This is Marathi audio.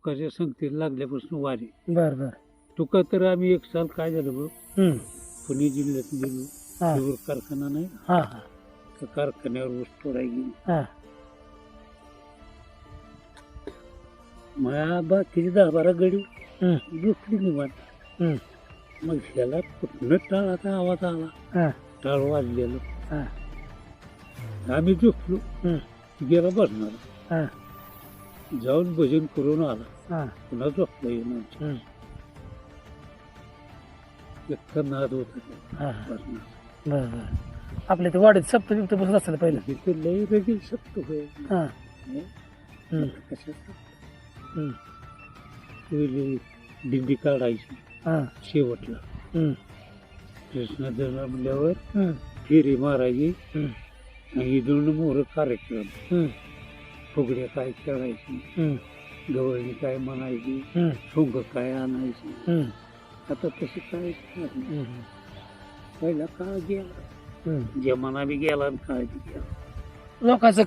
लोकांच्या संगतीला लागल्यापासून वारी. बर बर. तुका तर आम्ही एक साल काय झालं बघ, हम्म. पुणे जिल्ह्यात गेलो. हा त्यावर कारखाना नाही का? हा हा त्या कारखान्यावर ऊस तोडायला गेलो. हा माझ्या बाकीची 10-12 गडी हम्म. झोपली निवांत. हम्म. मग ह्याला कुठनं टाळाचा आवाज आला, हा टाळ वाजलेलं. हा आम्ही झोपलो. हम्म. गेला बसणार, हा जाऊन भजन करून आला, हा पुन्हा झोपला येऊन आमच्या. हम्म. इतका नाद होता हा बसणार. बर बर. आपल्या ते वाडीत सप्त बिप्त बसत असेल पहिलं. तिथे लई रगील शकतो होय. हा हं? हम्म. कशाचं? हम्म. पहिले दिंडी काढायची हा शेवटला. हम्म. कृष्ण जन्मल्यावर हम्म. फेरी मारायची हम्म. आणि दोन मोर कार्यक्रम. हम्म. फुगड्या काय खेळायची, हम्म. गवळणी काय म्हणायची, हम्म. सोंग काय आणायची. हम्म. आता तशी काय नाही. हम्म. पहिला काळ गेला, हम्म. जमाना बी गेला आणि काळ बी गेला. लोकांचं